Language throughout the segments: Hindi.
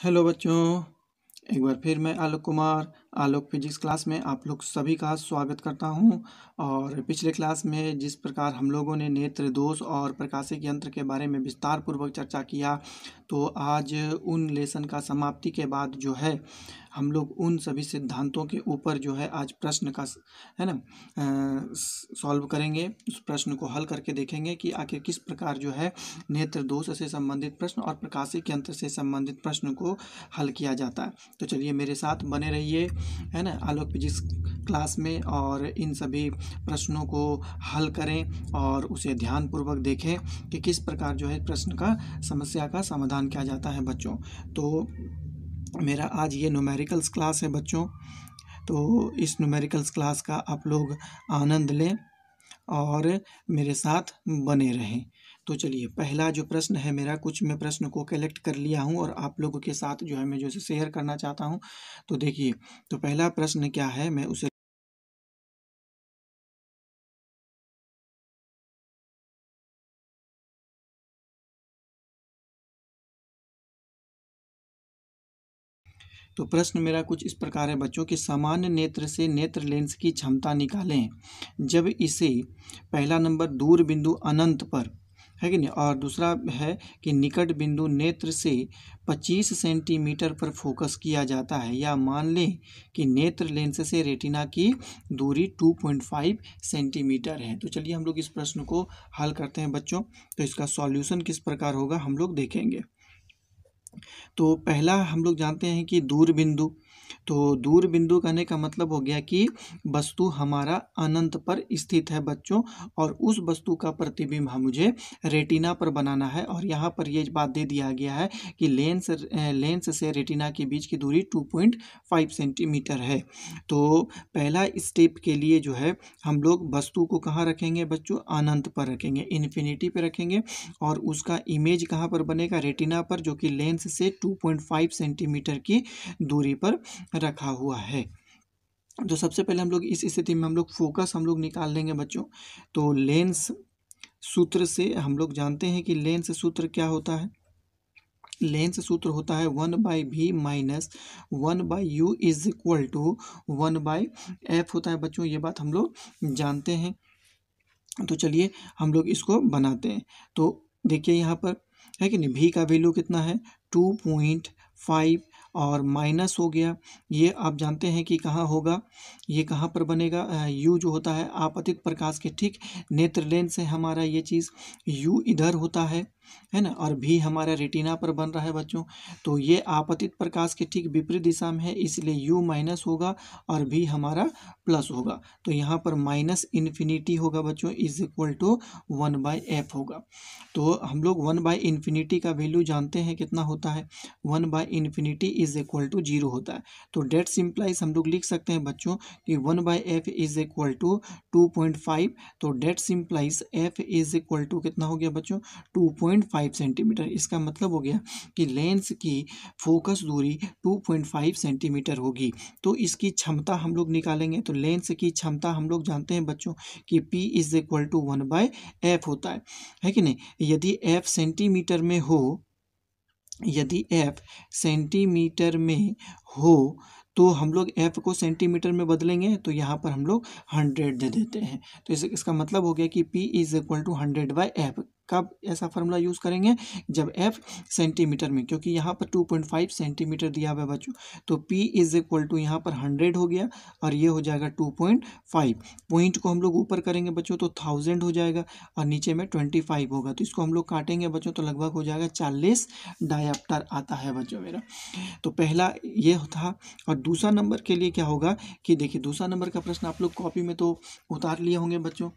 हेलो बच्चों, एक बार फिर मैं आलोक कुमार आलोक फिजिक्स क्लास में आप लोग सभी का स्वागत करता हूं। और पिछले क्लास में जिस प्रकार हम लोगों ने नेत्र दोष और प्रकाशिक यंत्र के बारे में विस्तार पूर्वक चर्चा किया, तो आज उन लेसन का समाप्ति के बाद जो है हम लोग उन सभी सिद्धांतों के ऊपर जो है आज प्रश्न का है ना सॉल्व करेंगे। उस प्रश्न को हल करके देखेंगे कि आखिर किस प्रकार जो है नेत्र दोष से संबंधित प्रश्न और प्रकाशिक यंत्र से संबंधित प्रश्न को हल किया जाता है। तो चलिए मेरे साथ बने रहिए, है ना, आलोक फिजिक्स क्लास में, और इन सभी प्रश्नों को हल करें और उसे ध्यानपूर्वक देखें कि किस प्रकार जो है प्रश्न का समस्या का समाधान किया जाता है बच्चों। तो मेरा आज ये न्यूमेरिकल्स क्लास है बच्चों, तो इस न्यूमेरिकल्स क्लास का आप लोग आनंद लें और मेरे साथ बने रहें। तो चलिए, पहला जो प्रश्न है मेरा, कुछ मैं प्रश्न को कलेक्ट कर लिया हूँ और आप लोगों के साथ जो है मैं जो है शेयर करना चाहता हूँ। तो देखिए, तो पहला प्रश्न क्या है, मैं उसे तो प्रश्न मेरा कुछ इस प्रकार है बच्चों कि सामान्य नेत्र से नेत्र लेंस की क्षमता निकालें जब इसे पहला नंबर दूर बिंदु अनंत पर है कि नहीं, और दूसरा है कि निकट बिंदु नेत्र से 25 सेंटीमीटर पर फोकस किया जाता है, या मान लें कि नेत्र लेंस से रेटिना की दूरी 2.5 सेंटीमीटर है। तो चलिए हम लोग इस प्रश्न को हल करते हैं बच्चों। तो इसका सॉल्यूशन किस प्रकार होगा हम लोग देखेंगे। तो पहला हम लोग जानते हैं कि दूर बिंदु, तो दूर बिंदु कहने का मतलब हो गया कि वस्तु हमारा अनंत पर स्थित है बच्चों, और उस वस्तु का प्रतिबिंब मुझे रेटिना पर बनाना है। और यहाँ पर ये बात दे दिया गया है कि लेंस से रेटिना के बीच की दूरी 2.5 सेंटीमीटर है। तो पहला स्टेप के लिए जो है हम लोग वस्तु को कहाँ रखेंगे बच्चों, अनंत पर रखेंगे, इन्फिनिटी पे रखेंगे, और उसका इमेज कहाँ पर बनेगा, रेटिना पर, जो कि लेंस से 2.5 सेंटीमीटर की दूरी पर रखा हुआ है। तो सबसे पहले हम लोग इस स्थिति में हम लोग फोकस हम लोग निकाल लेंगे बच्चों। तो लेंस सूत्र से हम लोग जानते हैं कि लेंस सूत्र क्या होता है। लेंस सूत्र होता है 1/v minus 1/u is equal to 1/f होता है बच्चों, ये बात हम लोग जानते हैं। तो चलिए हम लोग इसको बनाते हैं। तो देखिए यहाँ पर है कि नहीं, भी का वैल्यू कितना है 2.5, और माइनस हो गया, ये आप जानते हैं कि कहाँ होगा, ये कहाँ पर बनेगा, यू जो होता है आपतित प्रकाश के ठीक नेत्र लेंस है हमारा, ये चीज़ यू इधर होता है ना, और भी हमारा रेटिना पर बन रहा है बच्चों। तो ये आपतित प्रकाश के ठीक विपरीत दिशा में है, इसलिए यू माइनस होगा और भी हमारा प्लस होगा। तो यहाँ पर माइनस इन्फिनिटी होगा बच्चों, इज इक्वल टू 1/f होगा। तो हम लोग 1/इन्फिनिटी का वैल्यू जानते हैं कितना होता है, 1/इन्फिनिटी इज इक्वल टू 0 होता है। तो डेट सिंप्लाइज हम लोग लिख सकते हैं बच्चों कि 1/f इज इक्वल टू 2.5। तो that simplifies f is equal to कितना हो गया बच्चों, 2.5 सेंटीमीटर। इसका मतलब हो गया कि लेंस की फोकस दूरी 2.5 सेंटीमीटर होगी। तो इसकी क्षमता हम लोग निकालेंगे। तो लेंस की क्षमता हम लोग जानते हैं बच्चों कि p is equal to 1/f होता है कि नहीं। यदि f सेंटीमीटर में हो, यदि f सेंटीमीटर में हो तो हम लोग f को सेंटीमीटर में बदलेंगे, तो यहाँ पर हम लोग 100 दे देते हैं। तो इसका मतलब हो गया कि p is equal to 100/f। कब ऐसा फार्मूला यूज़ करेंगे, जब f सेंटीमीटर में, क्योंकि यहाँ पर 2.5 सेंटीमीटर दिया हुआ है बच्चों। तो p इज इक्वल टू यहाँ पर 100 हो गया, और ये हो जाएगा 2.5। पॉइंट को हम लोग ऊपर करेंगे बच्चों तो 1000 हो जाएगा, और नीचे में 25 होगा। तो इसको हम लोग काटेंगे बच्चों तो लगभग हो जाएगा 40 डायप्टर आता है बच्चों मेरा। तो पहला ये था। और दूसरा नंबर के लिए क्या होगा कि देखिए, दूसरा नंबर का प्रश्न आप लोग कॉपी में तो उतार लिए होंगे बच्चों,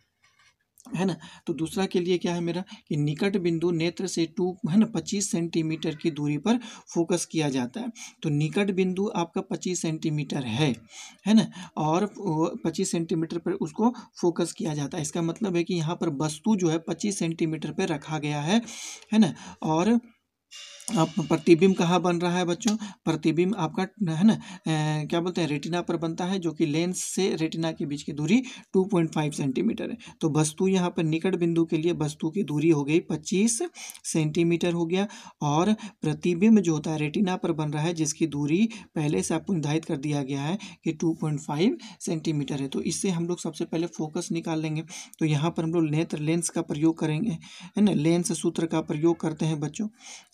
है ना। तो दूसरा के लिए क्या है मेरा कि निकट बिंदु नेत्र से 25 सेंटीमीटर की दूरी पर फोकस किया जाता है। तो निकट बिंदु आपका 25 सेंटीमीटर है ना, और 25 सेंटीमीटर पर उसको फोकस किया जाता है। इसका मतलब है कि यहाँ पर वस्तु जो है 25 सेंटीमीटर पर रखा गया है ना, और आप प्रतिबिंब कहाँ बन रहा है बच्चों? प्रतिबिंब आपका है ना क्या बोलते हैं रेटिना पर बनता है, जो कि लेंस से रेटिना के बीच की दूरी 2.5 सेंटीमीटर है। तो वस्तु यहाँ पर निकट बिंदु के लिए वस्तु की दूरी हो गई 25 सेंटीमीटर हो गया, और प्रतिबिंब जो होता है रेटिना पर बन रहा है जिसकी दूरी पहले से आपको निर्धारित कर दिया गया है कि 2.5 सेंटीमीटर है। तो इससे हम लोग सबसे पहले फोकस निकाल लेंगे। तो यहाँ पर हम लोग नेत्र लेंस का प्रयोग करेंगे, है ना, लेंस सूत्र का प्रयोग करते हैं बच्चों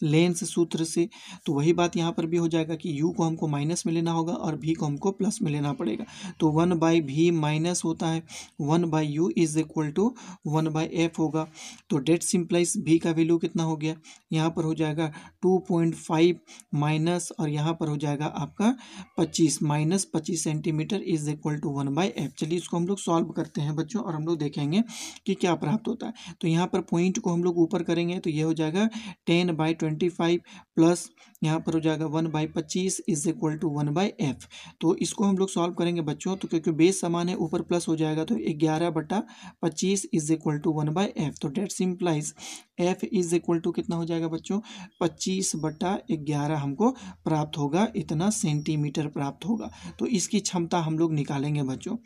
लेंस सूत्र से। तो वही बात यहाँ पर भी हो जाएगा कि u को हमको माइनस में लेना होगा और v को हमको प्लस में लेना पड़ेगा। तो 1/v माइनस होता है 1/u is equal to 1/f होगा। तो डेट सिंप्लाइज v का वैल्यू कितना हो गया, यहाँ पर हो जाएगा 2.5 माइनस, और यहाँ पर हो जाएगा आपका 25 minus 25 centimetre is equal to 1/f। चलिए इसको हम लोग सॉल्व करते हैं बच्चों, और हम लोग देखेंगे कि क्या प्राप्त होता है। तो यहाँ पर पॉइंट को हम लोग ऊपर करेंगे तो ये हो जाएगा 10/25 प्लस यहाँ पर हो जाएगा 1/25 इज इक्वल टू 1/f। तो इसको हम लोग सॉल्व करेंगे बच्चों, तो क्योंकि बेस समान है ऊपर प्लस हो जाएगा, तो 11/25 इज इक्वल टू 1/f। तो that simplifies f is equal to कितना हो जाएगा बच्चों, 25/11 हमको प्राप्त होगा, इतना सेंटीमीटर प्राप्त होगा। तो इसकी क्षमता हम लोग निकालेंगे बच्चों।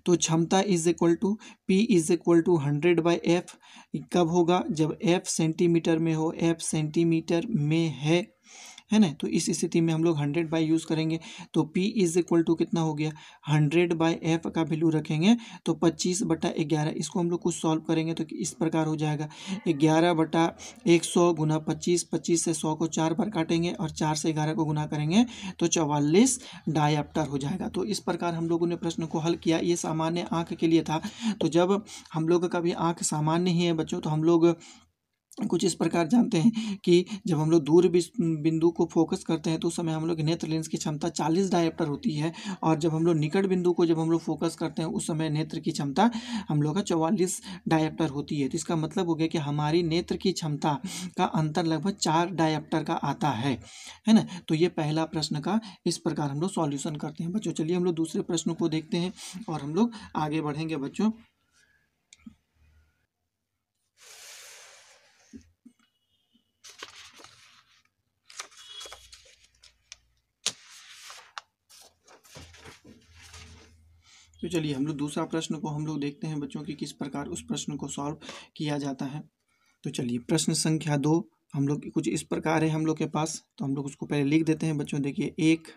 तो क्षमता is equal to P is equal to 100/f। कब होगा, जब f सेंटीमीटर में हो, f सेंटीमीटर में है ना। तो इस स्थिति में हम लोग 100 बाई यूज़ करेंगे। तो P इज इक्वल टू कितना हो गया, 100/f का वैल्यू रखेंगे तो 25/11। इसको हम लोग कुछ सॉल्व करेंगे तो इस प्रकार हो जाएगा 11/100 गुना 25, 25 से 100 को 4 बार काटेंगे और 4 से 11 को गुना करेंगे तो 44 डायप्टर हो जाएगा। तो इस प्रकार हम लोगों ने प्रश्न को हल किया। ये सामान्य आंख के लिए था। तो जब हम लोग का भी आंख सामान्य ही है बच्चों, तो हम लोग कुछ इस प्रकार जानते हैं कि जब हम लोग दूर बिंदु को फोकस करते हैं तो उस समय हम लोग नेत्र लेंस की क्षमता 40 डायप्टर होती है, और जब हम लोग निकट बिंदु को जब हम लोग फोकस करते हैं उस समय नेत्र की क्षमता हम लोग का 44 डायप्टर होती है। तो इसका मतलब हो गया कि हमारी नेत्र की क्षमता का अंतर लगभग 4 डायप्टर का आता है ना। तो ये पहला प्रश्न का इस प्रकार हम लोग सॉल्यूशन करते हैं बच्चों। चलिए हम लोग दूसरे प्रश्न को देखते हैं और हम लोग आगे बढ़ेंगे बच्चों। तो चलिए हम लोग दूसरा प्रश्न को हम लोग देखते हैं बच्चों कि किस प्रकार उस प्रश्न को सॉल्व किया जाता है। तो चलिए प्रश्न संख्या 2 हम लोग कुछ इस प्रकार है हम लोग के पास। तो हम लोग उसको पहले लिख देते हैं बच्चों। देखिए एक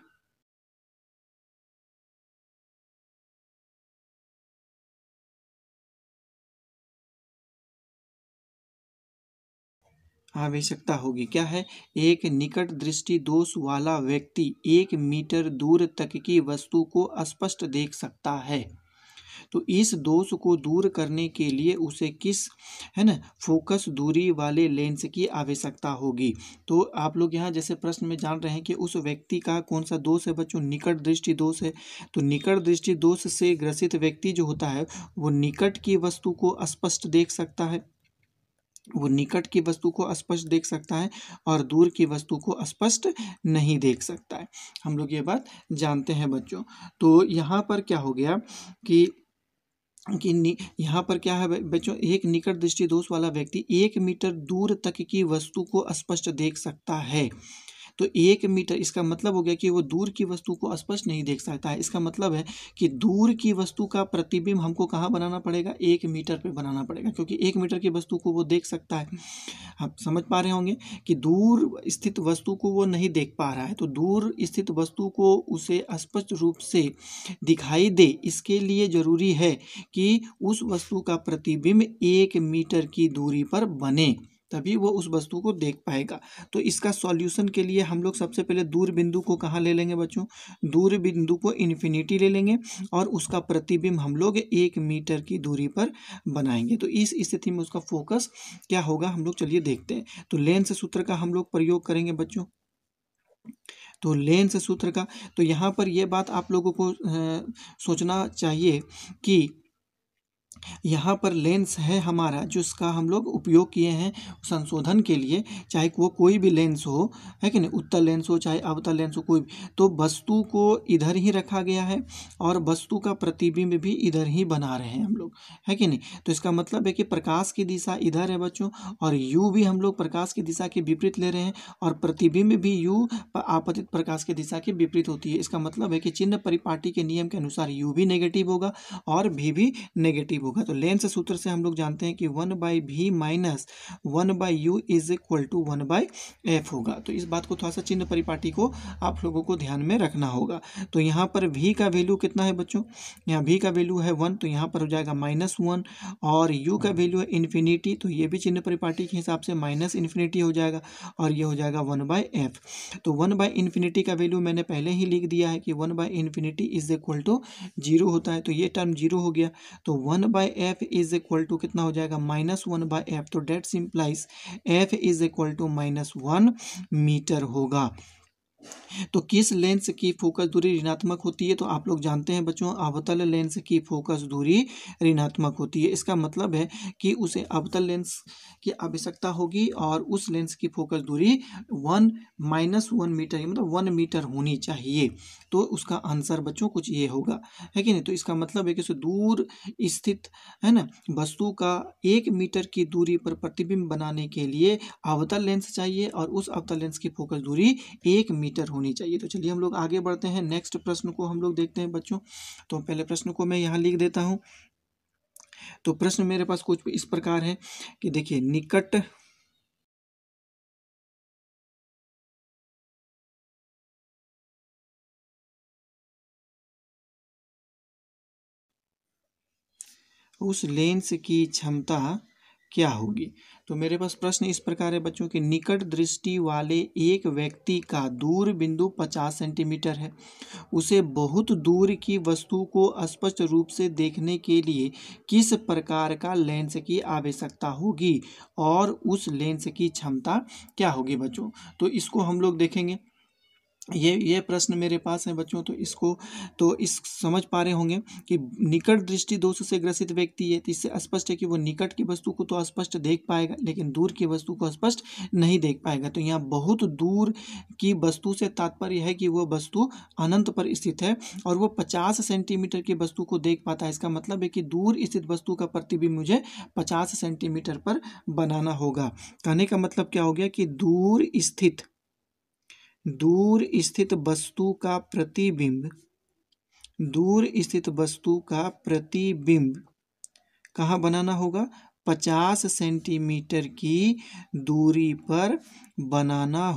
आवश्यकता होगी, क्या है, एक निकट दृष्टि दोष वाला व्यक्ति 1 मीटर दूर तक की वस्तु को स्पष्ट देख सकता है। तो इस दोष को दूर करने के लिए उसे किस, है ना, फोकस दूरी वाले लेंस की आवश्यकता होगी। तो आप लोग यहाँ जैसे प्रश्न में जान रहे हैं कि उस व्यक्ति का कौन सा दोष है बच्चों, निकट दृष्टि दोष है। तो निकट दृष्टि दोष से ग्रसित व्यक्ति जो होता है वो निकट की वस्तु को स्पष्ट देख सकता है, वो निकट की वस्तु को स्पष्ट देख सकता है और दूर की वस्तु को स्पष्ट नहीं देख सकता है। हम लोग ये बात जानते हैं बच्चों। तो यहाँ पर क्या हो गया कि यहाँ पर क्या है बच्चों, एक निकट दृष्टि दोष वाला व्यक्ति 1 मीटर दूर तक की वस्तु को स्पष्ट देख सकता है। तो 1 मीटर इसका मतलब हो गया कि वो दूर की वस्तु को स्पष्ट नहीं देख सकता है। इसका मतलब है कि दूर की वस्तु का प्रतिबिंब हमको कहाँ बनाना पड़ेगा, 1 मीटर पे बनाना पड़ेगा, क्योंकि 1 मीटर की वस्तु को वो देख सकता है। आप समझ पा रहे होंगे कि दूर स्थित वस्तु को वो नहीं देख पा रहा है। तो दूर स्थित वस्तु को उसे स्पष्ट रूप से दिखाई दे, इसके लिए जरूरी है कि उस वस्तु का प्रतिबिंब 1 मीटर की दूरी पर बने, तभी वो उस वस्तु को देख पाएगा। तो इसका सॉल्यूशन के लिए हम लोग सबसे पहले दूर बिंदु को कहाँ ले लेंगे बच्चों, दूर बिंदु को इन्फिनिटी ले लेंगे और उसका प्रतिबिंब हम लोग 1 मीटर की दूरी पर बनाएंगे। तो इस स्थिति में उसका फोकस क्या होगा हम लोग चलिए देखते हैं। तो लेंस सूत्र का हम लोग प्रयोग करेंगे बच्चों। तो लेंस सूत्र का, तो यहाँ पर यह बात आप लोगों को सोचना चाहिए कि यहाँ पर लेंस है हमारा जिसका हम लोग उपयोग किए हैं संशोधन के लिए, चाहे वो कोई भी लेंस हो, है कि नहीं, उत्तल लेंस हो चाहे अवतल लेंस हो, कोई भी, तो वस्तु को इधर ही रखा गया है और वस्तु का प्रतिबिंब भी इधर ही बना रहे हैं हम लोग, है कि नहीं। तो इसका मतलब है कि प्रकाश की दिशा इधर है बच्चों, और यू भी हम लोग प्रकाश की दिशा के विपरीत ले रहे हैं, और प्रतिबिंब भी यू आपतित प्रकाश की दिशा के विपरीत होती है। इसका मतलब है कि चिन्ह परिपाटी के नियम के अनुसार यू भी नेगेटिव होगा और भी नेगेटिव होगा। तो लेंस सूत्र से हम लोग जानते हैं कि 1/v minus 1/u is equal to 1/f होगा। तो इस बात को थोड़ा सा चिन्ह परिपाटी को आप लोगों को ध्यान में रखना होगा। तो यहाँ पर v का वैल्यू कितना है बच्चों, यहाँ v का वैल्यू है 1, तो यहाँ पर हो जाएगा -1, और u का वैल्यू है इन्फिनिटी, तो ये भी चिन्ह परिपाटी के हिसाब से माइनस इन्फिनिटी हो जाएगा, और ये हो जाएगा 1/f। तो 1/इन्फिनिटी का वैल्यू मैंने पहले ही लिख दिया है कि 1/इन्फिनिटी इज इक्वल टू 0 होता है, तो ये टर्म 0 हो गया। तो 1/f इज इक्वल टू कितना हो जाएगा, -1/f। तो that simplifies f is equal to -1 meter होगा। तो किस लेंस की फोकस दूरी ऋणात्मक होती है, तो आप लोग जानते हैं बच्चों, अवतल लेंस की फोकस दूरी ऋणात्मक होती है। इसका मतलब है कि उसे अवतल लेंस की आवश्यकता होगी और उस लेंस की फोकस दूरी 1 मीटर, मतलब 1 मीटर होनी चाहिए। तो उसका आंसर बच्चों कुछ ये होगा, है कि नहीं। तो इसका मतलब है कि उसे दूर स्थित, है ना, वस्तु का 1 मीटर की दूरी पर प्रतिबिंब बनाने के लिए अवतल लेंस चाहिए, और उस अवतल लेंस की फोकस दूरी 1 मीटर होनी चाहिए। तो चलिए हम लोग आगे बढ़ते हैं, नेक्स्ट प्रश्न को हम लोग देखते हैं बच्चों। तो पहले प्रश्न को मैं यहाँ लिख देता हूँ। तो प्रश्न मेरे पास कुछ इस प्रकार है कि देखिए, निकट उस लेंस की क्षमता क्या होगी। तो मेरे पास प्रश्न इस प्रकार है बच्चों कि निकट दृष्टि वाले एक व्यक्ति का दूर बिंदु 50 सेंटीमीटर है। उसे बहुत दूर की वस्तु को स्पष्ट रूप से देखने के लिए किस प्रकार का लेंस की आवश्यकता होगी, और उस लेंस की क्षमता क्या होगी बच्चों। तो इसको हम लोग देखेंगे। ये प्रश्न मेरे पास है बच्चों। तो इसको तो इस समझ पा रहे होंगे कि निकट दृष्टि दोष से ग्रसित व्यक्ति है, तो इससे स्पष्ट है कि वो निकट की वस्तु को तो स्पष्ट देख पाएगा, लेकिन दूर की वस्तु को स्पष्ट नहीं देख पाएगा। तो यहाँ बहुत दूर की वस्तु से तात्पर्य है कि वह वस्तु अनंत पर स्थित है, और वो 50 सेंटीमीटर की वस्तु को देख पाता है। इसका मतलब है कि दूर स्थित वस्तु का प्रतिबिंब मुझे 50 सेंटीमीटर पर बनाना होगा। कहने का मतलब क्या हो गया कि दूर स्थित वस्तु का प्रतिबिंब, दूर स्थित वस्तु का प्रतिबिंब कहाँ बनाना होगा, 50 सेंटीमीटर की दूरी पर बनाना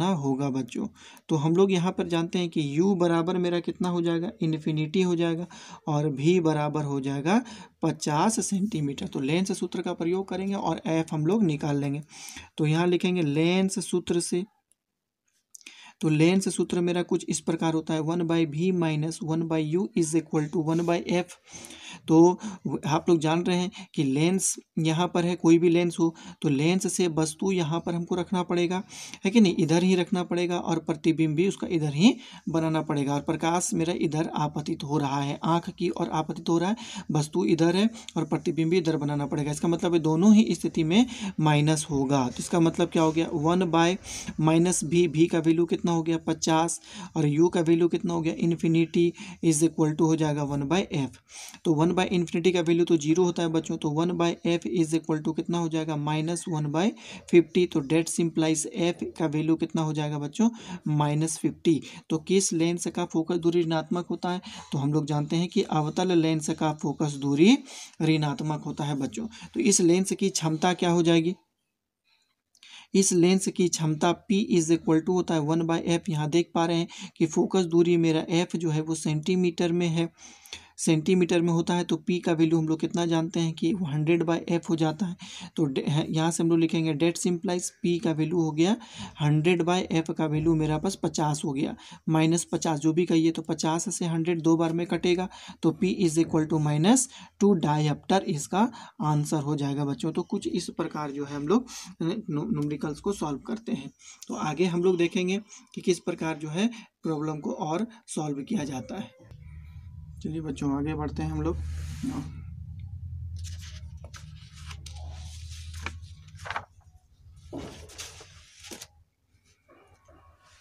होगा बच्चों। तो हम लोग यहाँ पर जानते हैं कि u बराबर मेरा कितना हो जाएगा, इन्फिनिटी हो जाएगा, और v बराबर हो जाएगा 50 सेंटीमीटर। तो लेंस सूत्र का प्रयोग करेंगे और f हम लोग निकाल लेंगे। तो यहाँ लिखेंगे लेंस सूत्र से, तो लेंस सूत्र मेरा कुछ इस प्रकार होता है, 1/v minus 1/u is equal to 1/f। तो आप लोग जान रहे हैं कि लेंस यहाँ पर है, कोई भी लेंस हो तो लेंस से वस्तु यहाँ पर हमको रखना पड़ेगा, है कि नहीं, इधर ही रखना पड़ेगा, और प्रतिबिंब भी उसका इधर ही बनाना पड़ेगा। और प्रकाश मेरा इधर आपतित हो रहा है, आँख की ओर आपतित हो रहा है, वस्तु इधर है और प्रतिबिंब भी इधर बनाना पड़ेगा। इसका मतलब है दोनों ही स्थिति में माइनस होगा। तो इसका मतलब क्या हो गया, 1/-v का वैल्यू कितना हो गया 50, और u का वैल्यू कितना हो गया इन्फिनिटी, इज इक्वल टू हो जाएगा 1/f। तो 1/इन्फिनिटी का वैल्यू तो 0 होता है बच्चों, तो 1/f इज इक्वल टू कितना हो जाएगा -1/50। तो डेट सिंप्लाइज f का वैल्यू कितना हो जाएगा बच्चों, -50। तो किस लेंस का फोकस दूरी ऋणात्मक होता है, तो हम लोग जानते हैं कि अवतल लेंस का फोकस दूरी ऋणात्मक होता है बच्चों। तो इस लेंस की क्षमता क्या हो जाएगी, इस लेंस की क्षमता P इज इक्वल टू होता है 1/f। यहाँ देख पा रहे हैं कि फोकस दूरी मेरा f जो है वो सेंटीमीटर में है, सेंटीमीटर में होता है। तो P का वैल्यू हम लोग कितना जानते हैं कि 100/f हो जाता है। तो यहाँ से हम लोग लिखेंगे डेट सिंप्लाइज P का वैल्यू हो गया 100/f का वैल्यू मेरा पास 50 हो गया, -50 जो भी कहिए। तो 50 से 100 दो बार में कटेगा, तो P is equal to -2 dioptre इसका आंसर हो जाएगा बच्चों। तो कुछ इस प्रकार जो है हम लोग न्यूमेरिकल्स को सॉल्व करते हैं। तो आगे हम लोग देखेंगे कि किस प्रकार जो है प्रॉब्लम को और सॉल्व किया जाता है। चलिए बच्चों आगे बढ़ते हैं हम लोग।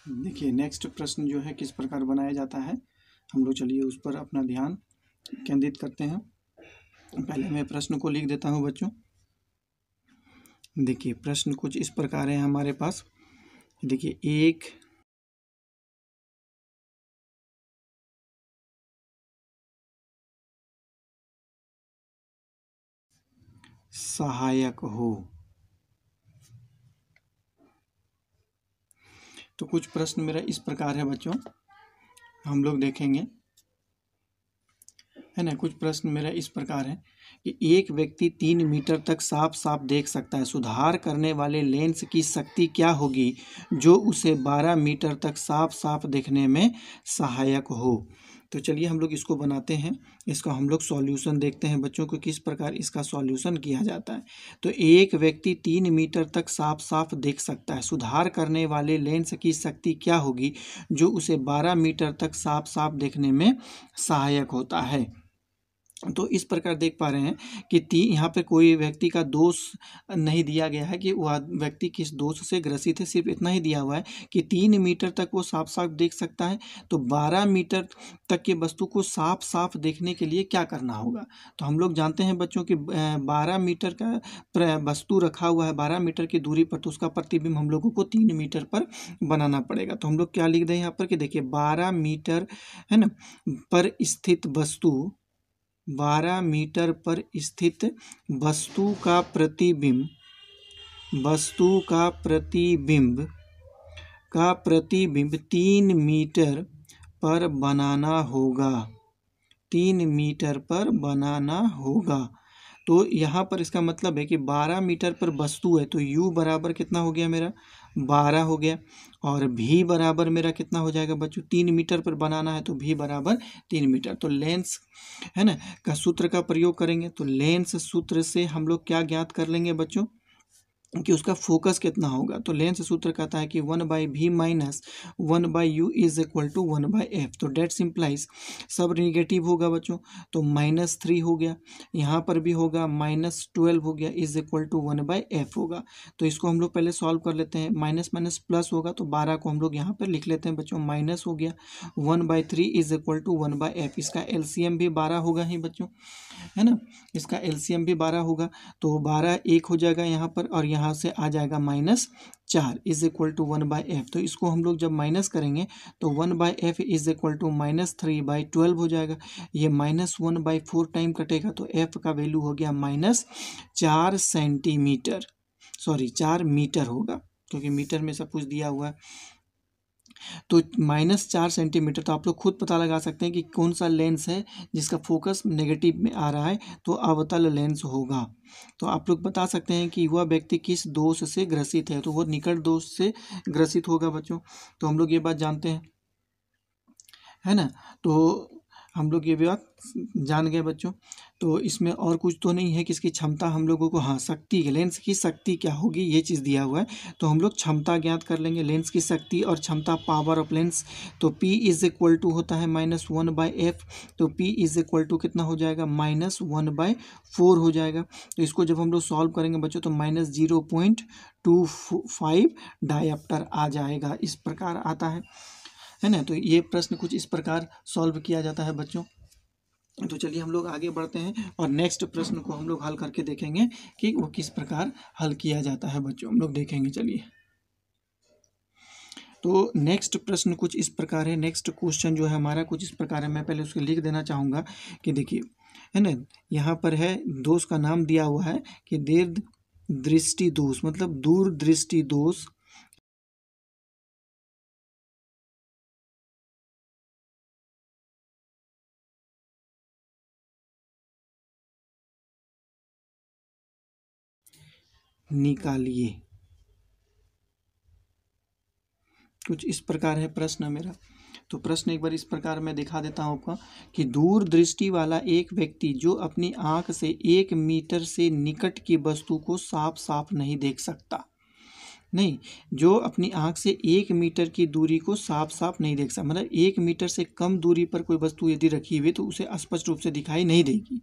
देखिए नेक्स्ट प्रश्न जो है किस प्रकार बनाया जाता है, हम लोग चलिए उस पर अपना ध्यान केंद्रित करते हैं। पहले मैं प्रश्न को लिख देता हूं बच्चों। देखिए प्रश्न कुछ इस प्रकार है हमारे पास। देखिए एक सहायक हो। तो कुछ प्रश्न मेरा इस प्रकार है बच्चों, हम लोग देखेंगे, है ना। कुछ प्रश्न मेरा इस प्रकार है कि एक व्यक्ति 3 मीटर तक साफ साफ देख सकता है, सुधार करने वाले लेंस की शक्ति क्या होगी जो उसे 12 मीटर तक साफ साफ देखने में सहायक हो। तो चलिए हम लोग इसको बनाते हैं, इसका हम लोग सॉल्यूशन देखते हैं बच्चों को किस प्रकार इसका सॉल्यूशन किया जाता है। तो एक व्यक्ति 3 मीटर तक साफ साफ देख सकता है, सुधार करने वाले लेंस की शक्ति क्या होगी जो उसे 12 मीटर तक साफ साफ देखने में सहायक होता है। तो इस प्रकार देख पा रहे हैं कि यहाँ पे कोई व्यक्ति का दोष नहीं दिया गया है कि वह व्यक्ति किस दोष से ग्रसित है, सिर्फ इतना ही दिया हुआ है कि 3 मीटर तक वो साफ साफ देख सकता है। तो 12 मीटर तक के वस्तु को साफ साफ देखने के लिए क्या करना होगा। तो हम लोग जानते हैं बच्चों कि 12 मीटर का वस्तु रखा हुआ है 12 मीटर की दूरी पर, तो उसका प्रतिबिंब हम लोगों को 3 मीटर पर बनाना पड़ेगा। तो हम लोग क्या लिख दें यहाँ पर कि देखिए 12 मीटर है ना पर स्थित वस्तु, 12 मीटर पर स्थित वस्तु का प्रतिबिंब, वस्तु का प्रतिबिंब 3 मीटर पर बनाना होगा, 3 मीटर पर बनाना होगा। तो यहाँ पर इसका मतलब है कि 12 मीटर पर वस्तु है तो u बराबर कितना हो गया मेरा 12 हो गया, और v बराबर मेरा कितना हो जाएगा बच्चों, 3 मीटर पर बनाना है तो v बराबर 3 मीटर। तो लेंस है ना का सूत्र का प्रयोग करेंगे। तो लेंस सूत्र से हम लोग क्या ज्ञात कर लेंगे बच्चों कि उसका फोकस कितना होगा। तो लेंस सूत्र कहता है कि 1/v minus 1/u is equal to 1/f। तो डेट सिंप्लाइज सब निगेटिव होगा बच्चों, तो -3 हो गया, यहाँ पर भी होगा -12 हो गया, इज इक्वल टू 1/f होगा। तो इसको हम लोग पहले सॉल्व कर लेते हैं, माइनस माइनस प्लस होगा तो 12 को हम लोग यहाँ पर लिख लेते हैं बच्चों, माइनस हो गया 1/3 इज इक्वल टू 1/f। इसका एलसीएम भी 12 होगा ही बच्चों, है ना, इसका एलसीएम भी 12 होगा। तो 12 1 हो जाएगा यहाँ पर, और यहाँ से आ जाएगा -4 इज इक्वल टू 1/f। तो इसको हम लोग जब माइनस करेंगे तो 1/f इज इक्वल टू -3/12 हो जाएगा। ये -1/4 टाइम कटेगा तो f का वैल्यू हो गया -4 सेंटीमीटर, सॉरी 4 मीटर होगा, क्योंकि मीटर में सब कुछ दिया हुआ है। तो -4 सेंटीमीटर। तो आप लोग खुद पता लगा सकते हैं कि कौन सा लेंस है जिसका फोकस नेगेटिव में आ रहा है, तो अवतल लेंस होगा। तो आप लोग बता सकते हैं कि वह व्यक्ति किस दोष से ग्रसित है, तो वह निकट दोष से ग्रसित होगा बच्चों। तो हम लोग ये बात जानते हैं, है ना। तो हम लोग ये बात जान गए बच्चों। तो इसमें और कुछ तो नहीं है कि इसकी क्षमता हम लोगों को, हाँ शक्ति, लेंस की शक्ति क्या होगी ये चीज़ दिया हुआ है, तो हम लोग क्षमता ज्ञात कर लेंगे, लेंस की शक्ति और क्षमता, पावर ऑफ लेंस। तो P इज इक्वल टू होता है -1/f, तो P इज इक्वल टू कितना हो जाएगा -1/4 हो जाएगा। तो इसको जब हम लोग सॉल्व करेंगे बच्चों तो -0.25 डायप्टर आ जाएगा, इस प्रकार आता है ना। तो ये प्रश्न कुछ इस प्रकार सॉल्व किया जाता है बच्चों। तो चलिए हम लोग आगे बढ़ते हैं और नेक्स्ट प्रश्न को हम लोग हल करके देखेंगे कि वो किस प्रकार हल किया जाता है बच्चों, हम लोग देखेंगे। चलिए तो नेक्स्ट प्रश्न कुछ इस प्रकार है, नेक्स्ट क्वेश्चन जो है हमारा कुछ इस प्रकार है। मैं पहले उसको लिख देना चाहूँगा कि देखिए, है ना, यहाँ पर है दोष का नाम दिया हुआ है कि दीर्घ दृष्टि दोष, मतलब दूर दृष्टि दोष निकालिए। कुछ इस प्रकार है प्रश्न मेरा। तो प्रश्न एक बार इस प्रकार मैं दिखा देता हूँ आपको कि दूर दृष्टि वाला एक व्यक्ति जो अपनी आंख से 1 मीटर से निकट की वस्तु को साफ साफ नहीं देख सकता, नहीं, जो अपनी आँख से 1 मीटर की दूरी को साफ साफ नहीं देख सकता, मतलब 1 मीटर से कम दूरी पर कोई वस्तु यदि रखी हुई तो उसे स्पष्ट रूप से दिखाई नहीं देगी।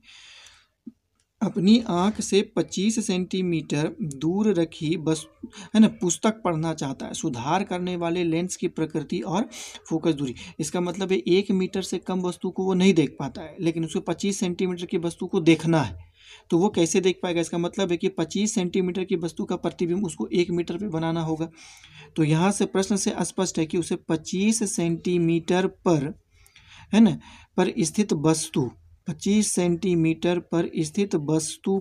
अपनी आँख से 25 सेंटीमीटर दूर रखी बस है ना पुस्तक पढ़ना चाहता है, सुधार करने वाले लेंस की प्रकृति और फोकस दूरी। इसका मतलब है 1 मीटर से कम वस्तु को वो नहीं देख पाता है, लेकिन उसको 25 सेंटीमीटर की वस्तु को देखना है, तो वो कैसे देख पाएगा? इसका मतलब है कि 25 सेंटीमीटर की वस्तु का प्रतिबिंब उसको 1 मीटर पे बनाना होगा। तो यहाँ से प्रश्न से स्पष्ट है कि उसे 25 सेंटीमीटर पर, है ना, पर स्थित वस्तु, 25 सेंटीमीटर पर स्थित वस्तु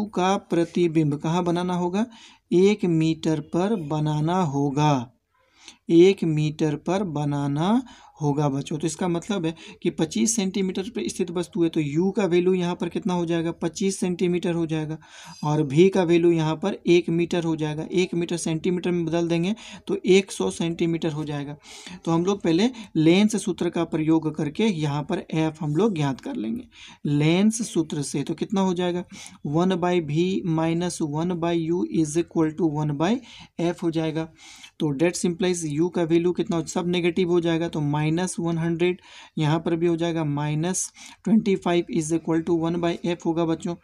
का प्रतिबिंब कहाँ बनाना होगा? 1 मीटर पर बनाना होगा, 1 मीटर पर बनाना होगा बच्चों। तो इसका मतलब है कि 25 सेंटीमीटर पर स्थित वस्तु है, तो u का वैल्यू यहाँ पर कितना हो जाएगा? 25 सेंटीमीटर हो जाएगा, और v का वैल्यू यहाँ पर 1 मीटर हो जाएगा। 1 मीटर सेंटीमीटर में बदल देंगे तो 100 सेंटीमीटर हो जाएगा। तो हम लोग पहले लेंस सूत्र का प्रयोग करके यहाँ पर f हम लोग ज्ञात कर लेंगे। लेंस सूत्र से तो कितना हो जाएगा? 1/v minus 1/u is equal to 1/f हो जाएगा। तो डेट सिंप्लाइज u का वैल्यू कितना सब नेगेटिव हो जाएगा, तो -100 यहाँ पर भी हो जाएगा, -25 इज इक्वल टू 1/f होगा बच्चों।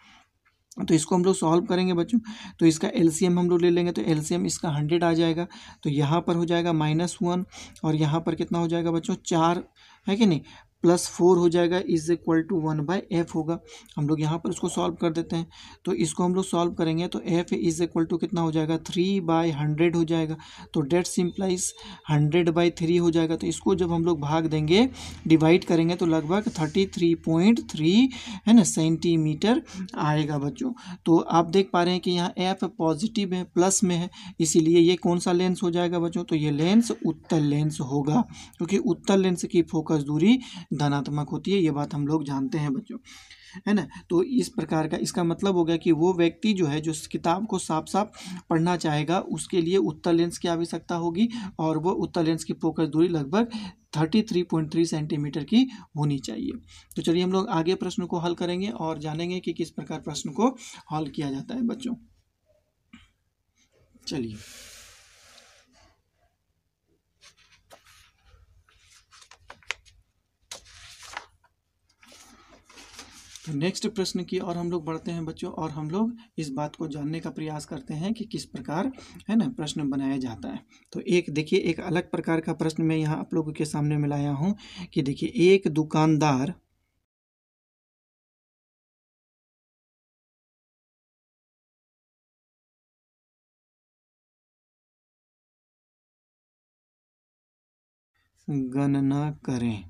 तो इसको हम लोग सॉल्व करेंगे बच्चों, तो इसका एलसीएम हम लोग ले लेंगे, तो एलसीएम इसका 100 आ जाएगा, तो यहाँ पर हो जाएगा -1 और यहाँ पर कितना हो जाएगा बच्चों? 4 है कि नहीं, +4 हो जाएगा इज इक्वल टू 1/f होगा। हम लोग यहाँ पर उसको सॉल्व कर देते हैं, तो इसको हम लोग सॉल्व करेंगे तो f इज इक्वल टू कितना हो जाएगा? 3/100 हो जाएगा। तो डेट सिंप्लाइज 100/3 हो जाएगा। तो इसको जब हम लोग भाग देंगे, डिवाइड करेंगे, तो लगभग 33.3 है ना सेंटीमीटर आएगा बच्चों। तो आप देख पा रहे हैं कि यहाँ f पॉजिटिव है, प्लस में है, इसीलिए ये कौन सा लेंस हो जाएगा बच्चों? तो ये लेंस उत्तल लेंस होगा, क्योंकि उत्तल लेंस की फोकस दूरी धनात्मक होती है, ये बात हम लोग जानते हैं बच्चों, है ना। तो इस प्रकार का इसका मतलब हो गया कि वो व्यक्ति जो है, जो किताब को साफ साफ पढ़ना चाहेगा, उसके लिए उत्तल लेंस की आवश्यकता होगी, और वो उत्तल लेंस की फोकस दूरी लगभग 33.3 सेंटीमीटर की होनी चाहिए। तो चलिए हम लोग आगे प्रश्न को हल करेंगे और जानेंगे कि किस प्रकार प्रश्न को हल किया जाता है बच्चों। चलिए तो नेक्स्ट प्रश्न की और हम लोग बढ़ते हैं बच्चों, और हम लोग इस बात को जानने का प्रयास करते हैं कि किस प्रकार है ना प्रश्न बनाया जाता है। तो एक देखिए, एक अलग प्रकार का प्रश्न मैं यहाँ आप लोगों के सामने में लाया हूँ कि देखिए, एक दुकानदार गणना करें।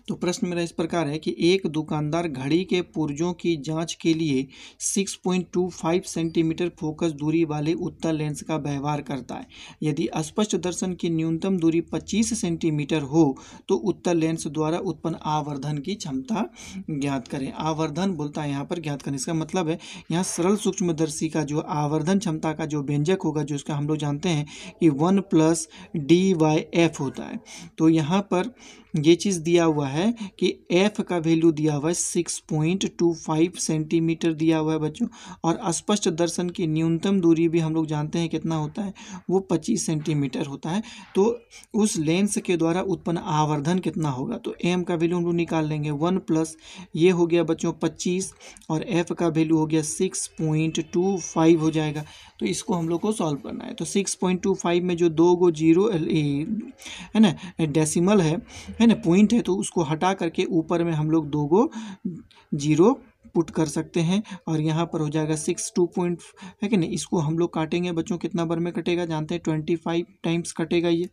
तो प्रश्न मेरा इस प्रकार है कि एक दुकानदार घड़ी के पुर्जों की जांच के लिए 6.25 सेंटीमीटर फोकस दूरी वाले उत्तल लेंस का व्यवहार करता है। यदि स्पष्ट दर्शन की न्यूनतम दूरी 25 सेंटीमीटर हो तो उत्तल लेंस द्वारा उत्पन्न आवर्धन की क्षमता ज्ञात करें। आवर्धन बोलता है यहाँ पर ज्ञात करें, इसका मतलब है यहाँ सरल सूक्ष्मदर्शी का जो आवर्धन क्षमता का जो व्यंजक होगा, जो इसका हम लोग जानते हैं कि 1+dy/f होता है। तो यहाँ पर ये चीज़ दिया हुआ है कि f का वैल्यू दिया हुआ है 6.25 सेंटीमीटर दिया हुआ है बच्चों, और स्पष्ट दर्शन की न्यूनतम दूरी भी हम लोग जानते हैं कितना होता है, वो 25 सेंटीमीटर होता है। तो उस लेंस के द्वारा उत्पन्न आवर्धन कितना होगा? तो m का वैल्यू हम लोग निकाल लेंगे, 1+ ये हो गया बच्चों 25, और f का वैल्यू हो गया 6.25 हो जाएगा। तो इसको हम लोग को सॉल्व करना है। तो 6.25 में जो 2 गो जीरो है ना डेसिमल है ना पॉइंट है, तो उसको हटा करके ऊपर में हम लोग 2 गो जीरो पुट कर सकते हैं, और यहाँ पर हो जाएगा 6 है कि नहीं। इसको हम लोग काटेंगे बच्चों, कितना बार में कटेगा जानते हैं? 25 टाइम्स कटेगा ये,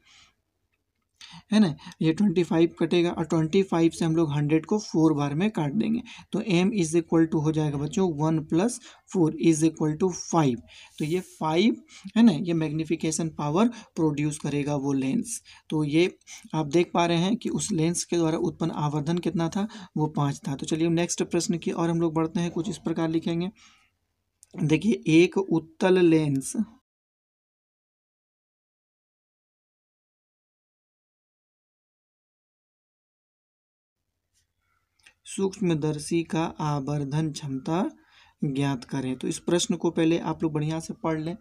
है ना। ये 25 कटेगा, और 25 से हम लोग 100 को 4 बार में काट देंगे। तो m इज इक्वल टू हो जाएगा बच्चों 1+4 इज इक्वल टू 5। तो ये 5 है ना, ये मैग्निफिकेशन पावर प्रोड्यूस करेगा वो लेंस। तो ये आप देख पा रहे हैं कि उस लेंस के द्वारा उत्पन्न आवर्धन कितना था? वो 5 था। तो चलिए नेक्स्ट प्रश्न की और हम लोग बढ़ते हैं, कुछ इस प्रकार लिखेंगे। देखिए, एक उत्तल लेंस सूक्ष्मदर्शी का आवर्धन क्षमता ज्ञात करें। तो इस प्रश्न को पहले आप लोग बढ़िया से पढ़ लें।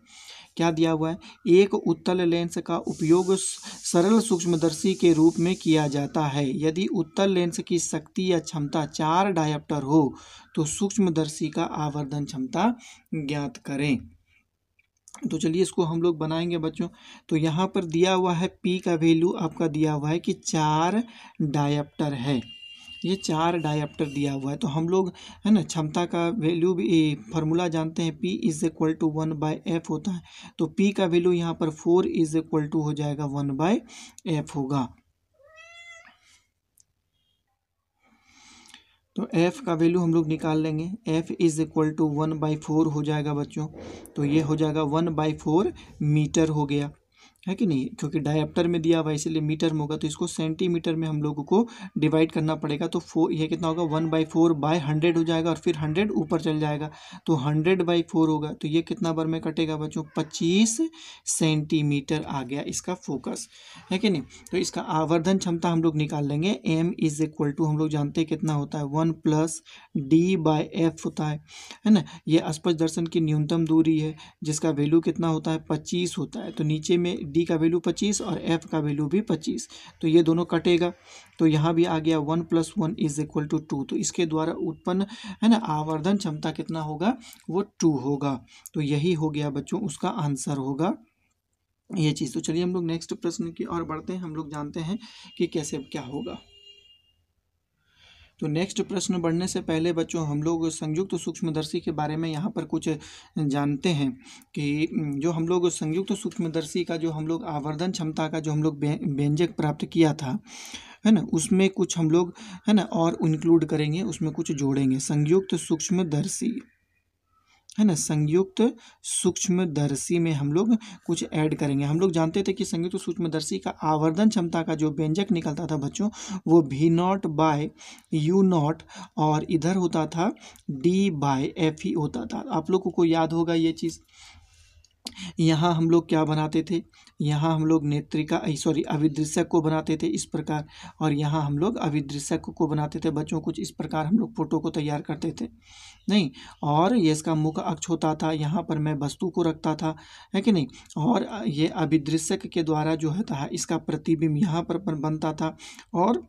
क्या दिया हुआ है, एक उत्तल लेंस का उपयोग सरल सूक्ष्मदर्शी के रूप में किया जाता है। यदि उत्तल लेंस की शक्ति या क्षमता 4 डायोप्टर हो तो सूक्ष्मदर्शी का आवर्धन क्षमता ज्ञात करें। तो चलिए इसको हम लोग बनाएंगे बच्चों। तो यहाँ पर दिया हुआ है पी का वैल्यू आपका दिया हुआ है कि 4 डायोप्टर है, ये 4 डायोप्टर दिया हुआ है। तो हम लोग है ना क्षमता का वैल्यू भी फार्मूला जानते हैं, P is equal to 1/f होता है। तो P का वैल्यू यहाँ पर 4 इज इक्वल टू हो जाएगा 1/f होगा। तो f का वैल्यू हम लोग निकाल लेंगे, f इज इक्वल टू 1/4 हो जाएगा बच्चों। तो ये हो जाएगा 1/4 मीटर हो गया, है कि नहीं, क्योंकि डायोप्टर में दिया हुआ है इसीलिए मीटर में होगा। तो इसको सेंटीमीटर में हम लोगों को डिवाइड करना पड़ेगा। तो ये कितना होगा, 1/4/100 हो जाएगा और फिर 100 ऊपर चल जाएगा तो 100/4 होगा। तो ये कितना बार में कटेगा बच्चों, 25 सेंटीमीटर आ गया इसका फोकस, है कि नहीं। तो इसका आवर्धन क्षमता हम लोग निकाल लेंगे, m इज इक्वल टू हम लोग जानते हैं कितना होता है, 1 + d/f होता है ना। ये अस्पष्ट दर्शन की न्यूनतम दूरी है जिसका वैल्यू कितना होता है, 25 होता है। तो नीचे में d का वैल्यू 25 और f का वैल्यू भी 25, तो ये दोनों कटेगा। तो यहाँ भी आ गया 1 + 1 इज इक्वल टू 2। तो इसके द्वारा उत्पन्न है ना आवर्धन क्षमता कितना होगा, वो 2 होगा। तो यही हो गया बच्चों उसका आंसर होगा ये चीज़। तो चलिए हम लोग नेक्स्ट प्रश्न की ओर बढ़ते हैं। हम लोग जानते हैं कि कैसे क्या होगा। तो नेक्स्ट प्रश्न बढ़ने से पहले बच्चों हम लोग संयुक्त सूक्ष्मदर्शी के बारे में यहाँ पर कुछ जानते हैं कि जो हम लोग संयुक्त सूक्ष्मदर्शी का जो हम लोग आवर्धन क्षमता का जो हम लोग व्यंजक प्राप्त किया था, है ना, उसमें कुछ हम लोग है ना और इंक्लूड करेंगे, उसमें कुछ जोड़ेंगे। संयुक्त सूक्ष्मदर्शी है ना, संयुक्त सूक्ष्मदर्शी में हम लोग कुछ ऐड करेंगे। हम लोग जानते थे कि संयुक्त सूक्ष्मदर्शी का आवर्धन क्षमता का जो व्यंजक निकलता था बच्चों, वो V0/U0 और इधर होता था D/F ही होता था। आप लोगों को याद होगा ये चीज़। यहाँ हम लोग क्या बनाते थे, यहाँ हम लोग नेत्रिका अभिदृश्यक को बनाते थे इस प्रकार, और यहाँ हम लोग अभिदृश्यक को बनाते थे बच्चों। कुछ इस प्रकार हम लोग फोटो को तैयार करते थे नहीं, और ये इसका मुख्य अक्ष होता था, यहाँ पर मैं वस्तु को रखता था, है कि नहीं। और ये अभिदृश्यक के द्वारा जो होता है इसका प्रतिबिंब यहाँ पर बनता था, और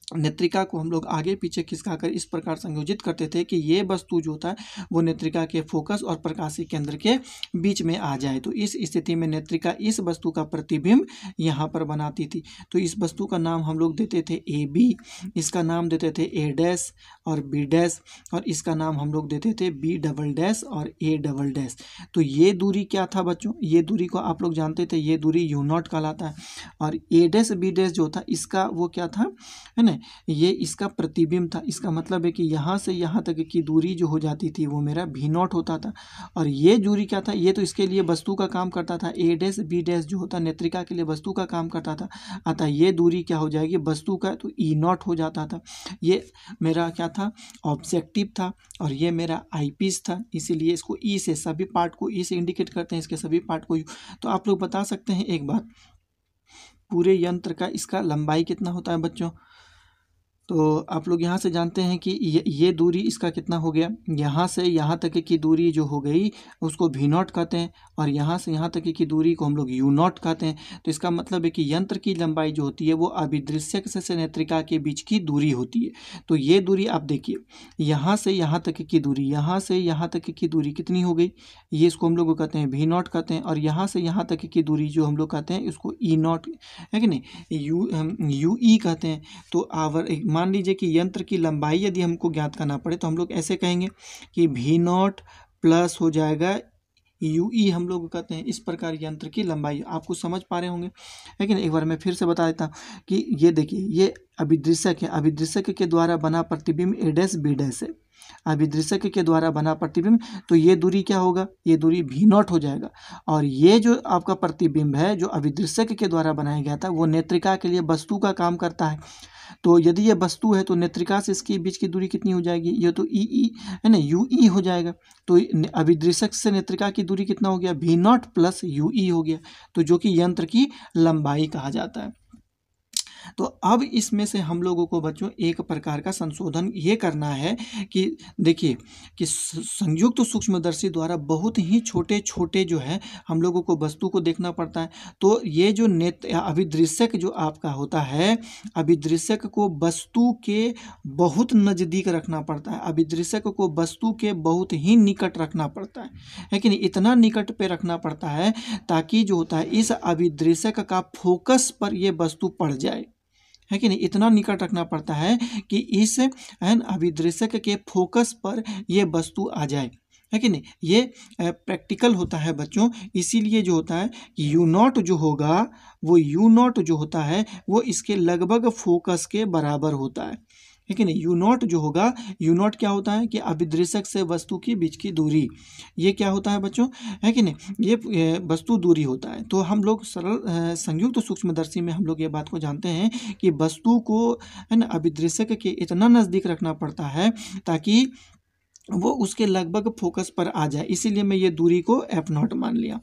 नेत्रिका को हम लोग आगे पीछे खिसकाकर इस प्रकार संयोजित करते थे कि ये वस्तु जो होता है वो नेत्रिका के फोकस और प्रकाशीय केंद्र के बीच में आ जाए। तो इस स्थिति में नेत्रिका इस वस्तु का प्रतिबिंब यहाँ पर बनाती थी। तो इस वस्तु का नाम हम लोग देते थे AB, इसका नाम देते थे A' और B', और इसका नाम हम लोग देते थे B" और A'। तो ये दूरी क्या था बच्चों, ये दूरी को आप लोग जानते थे, ये दूरी U0 कहलाता है। और A' B' जो था इसका वो क्या था, है ना, ये इसका प्रतिबिंब था। इसका मतलब है कि यहाँ से यहाँ तक की दूरी जो हो जाती थी वो मेरा V0 होता था। और ये दूरी क्या था, ये तो इसके लिए वस्तु का काम करता था। A' B' जो होता नेत्रिका के लिए वस्तु का काम करता था, अतः ये दूरी क्या हो जाएगी वस्तु का, तो E0 हो जाता था। ये मेरा क्या था, ऑब्जेक्टिव था, और ये मेरा आईपीस था, इसीलिए इसको ई से, सभी पार्ट को ई से इंडिकेट करते हैं, इसके सभी पार्ट को। तो आप लोग बता सकते हैं एक बार, पूरे यंत्र का इसका लंबाई कितना होता है बच्चों। तो आप लोग यहाँ से जानते हैं कि ये दूरी इसका कितना हो गया, यहाँ से यहाँ तक की दूरी जो हो गई उसको V0 कहते हैं, और यहाँ से यहाँ तक की दूरी को हम लोग U0 कहते हैं। तो इसका मतलब है कि यंत्र की लंबाई जो होती है वो अभिदृश्यक से नेत्रिका के बीच की दूरी होती है। तो ये दूरी आप देखिए, यहाँ से यहाँ तक की दूरी, यहाँ से यहाँ तक की दूरी कितनी हो गई, ये इसको हम लोग कहते हैं V0 कहते हैं। और यहाँ से यहाँ तक की दूरी जो हम लोग कहते हैं इसको E0 है कि नहीं, UE कहते हैं। तो मान लीजिए कि यंत्र की लंबाई यदि हमको ज्ञात करना पड़े तो हम लोग ऐसे कहेंगे कि V0 प्लस हो जाएगा UE, हम लोग कहते हैं इस प्रकार यंत्र की लंबाई। आपको समझ पा रहे होंगे, लेकिन एक बार मैं फिर से बता देता हूँ कि ये देखिए, ये अभिदृश्यक है, अभिदृश्यक के द्वारा बना प्रतिबिंब A' B' है, अभिदृश्यक के द्वारा बना प्रतिबिंब। तो ये दूरी क्या होगा, ये दूरी V0 हो जाएगा। और ये जो आपका प्रतिबिंब है जो अभिदृश्यक के द्वारा बनाया गया था वो नेत्रिका के लिए वस्तु का काम करता है। तो यदि ये वस्तु है तो नेत्रिका से इसके बीच की दूरी कितनी हो जाएगी, ये तो ई है ना, UE हो जाएगा। तो अभिदृश्यक से नेत्रिका की दूरी कितना हो गया, V0 प्लस UE हो गया, तो जो कि यंत्र की लंबाई कहा जाता है। तो अब इसमें से हम लोगों को बच्चों एक प्रकार का संशोधन ये करना है कि देखिए कि संयुक्त सूक्ष्मदर्शी द्वारा बहुत ही छोटे छोटे जो है हम लोगों को वस्तु को देखना पड़ता है। तो ये जो नेत्र अभिदृश्यक जो आपका होता है, अभिदृश्यक को वस्तु के बहुत नज़दीक रखना पड़ता है, अभिदृश्यक को वस्तु के बहुत ही निकट रखना पड़ता है कि नहीं, इतना निकट पे रखना पड़ता है ताकि जो होता है इस अभिदृश्यक का फोकस पर ये वस्तु पड़ जाए, है कि नहीं, इतना निकट रखना पड़ता है कि इस अभिदृश्यक के फोकस पर ये वस्तु आ जाए, है कि नहीं। ये प्रैक्टिकल होता है बच्चों, इसीलिए जो होता है यू नॉट जो होगा वो यू नॉट जो होता है वो इसके लगभग फोकस के बराबर होता है कि नहीं। यू नॉट जो होगा, यू नॉट क्या होता है कि अभिदृश्यक से वस्तु की बीच की दूरी, ये क्या होता है बच्चों, है कि नहीं, ये वस्तु दूरी होता है। तो हम लोग सरल संयुक्त सूक्ष्मदर्शी में हम लोग ये बात को जानते हैं कि वस्तु को है ना अभिदृश्यक के इतना नज़दीक रखना पड़ता है ताकि वो उसके लगभग फोकस पर आ जाए, इसीलिए मैं ये दूरी को एफ नॉट मान लिया।